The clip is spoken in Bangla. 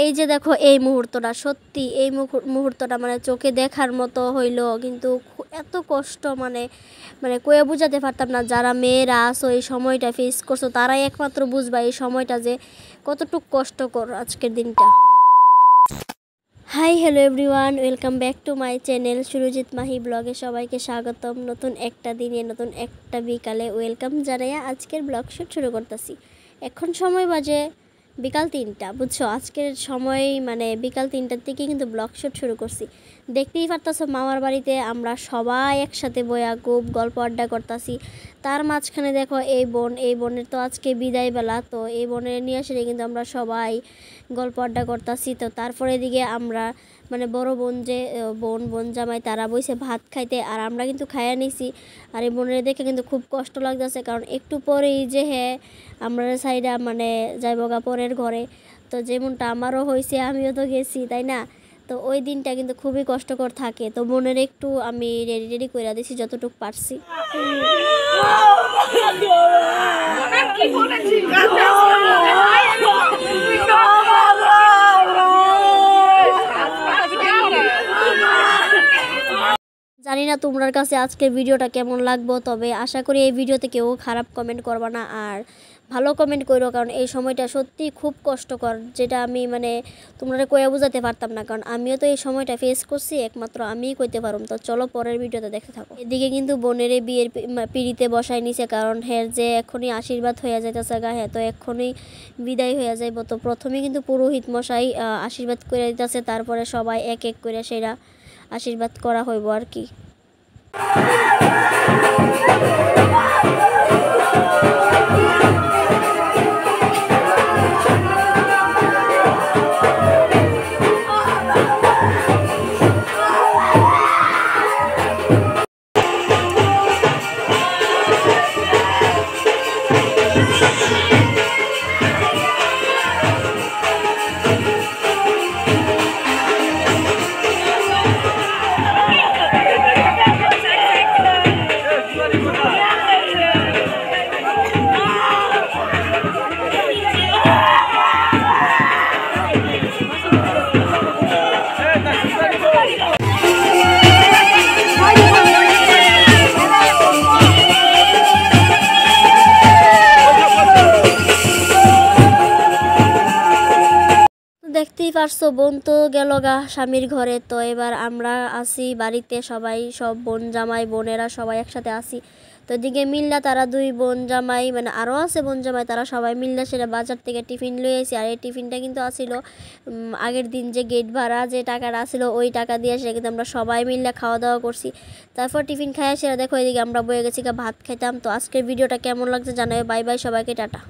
এই যে দেখো এই মুহূর্তটা, সত্যি এই মুহূর্তটা মানে চোখে দেখার মতো হইলো, কিন্তু এত কষ্ট মানে মানে কয়ে বুঝাতে পারতাম না। যারা মেয়েরা আসো এই সময়টা ফেস করছো তারাই একমাত্র বুঝবা এই সময়টা যে কতটুকু কষ্টকর আজকের দিনটা। Hi hello everyone, welcome back to my channel Surajit Mahi ব্লগে সবাইকে স্বাগতম। নতুন একটা দিনে নতুন একটা বিকালে ওয়েলকাম জানাইয়া আজকের ব্লগ শুট শুরু করতেছি। এখন সময় বাজে বিকাল 3টা, বুঝছো? আজকের সময় মানে বিকাল 3টার থেকে কিন্তু ব্লগ শুট শুরু করছি। দেখতেই পারতাছো মামার বাড়িতে আমরা সবাই একসাথে বয়া খুব গল্প আড্ডা করতেছি। তার মাঝখানে দেখো এই বোনের তো আজকে বিদায় বেলা, তো এই বোনের নিয়ে আসলে কিন্তু আমরা সবাই গল্প আড্ডা করতেছি। তো তারপরে দিকে আমরা মানে বড় বোন যে বোন জামাই তারা বসে ভাত খাইতে, আর আমরা কিন্তু খাইয়া নিছি। আর এই বোনের দেখে কিন্তু খুব কষ্ট লাগতেছে, কারণ একটু পরেই যে আমরা সাইডা মানে যাইবগা পরের ঘরে। তো যেমনটা আমারও হয়েছে, আমিও তো গেছি, তাই না? তো ওই দিনটা কিন্তু খুবই কষ্টকর থাকে। তো বোনের একটু আমি রেডি করে দিছি যতটুকু পারছি। জানি না তোমার কাছে আজকের ভিডিওটা কেমন লাগবো, তবে আশা করি এই ভিডিওতে কেউ খারাপ কমেন্ট করবা না, আর ভালো কমেন্ট করো, কারণ এই সময়টা সত্যি খুব কষ্টকর, যেটা আমি মানে তোমরা কয়ে বোঝাতে পারতাম না, কারণ আমিও তো এই সময়টা ফেস করছি, একমাত্র আমিই কইতে পারুম। তো চলো পরের ভিডিওতে দেখতে থাকো। এদিকে কিন্তু বোনের বিয়ের পিড়িতে বসাই নিছে, কারণ যে এখনই আশীর্বাদ হয়ে যাইতেছে গা, তো এখনই বিদায় হয়ে যাইব। তো প্রথমে কিন্তু পুরোহিত মশাই আশীর্বাদ করে দিতেছে, তারপরে সবাই এক এক করে সেটা আশীর্বাদ করা হইব আর কি। দেখতেই পারছো বোন তো গেল গা স্বামীর ঘরে। তো এবার আমরা আসি বাড়িতে, সবাই সব বোন জামাই বোনেরা সবাই একসাথে আসি। তো এদিকে মিল্লা তারা দুই বোন জামাই মানে আরও আছে বোন জামাই, তারা সবাই মিল্লা সেটা বাজার থেকে টিফিন লয়ে আসি। আর এই টিফিনটা কিন্তু আসিল আগের দিন যে গেট ভাড়া যে টাকাটা আসিল ওই টাকা দিয়ে সেটা কিন্তু আমরা সবাই মিল্লা খাওয়া দাওয়া করছি। তারপর টিফিন খাইয়া সেটা দেখো এদিকে আমরা বয়ে গেছি ভাত খাইতাম। তো আজকের ভিডিওটা কেমন লাগছে জানাবে। বাই বাই, সবাইকে টাটা।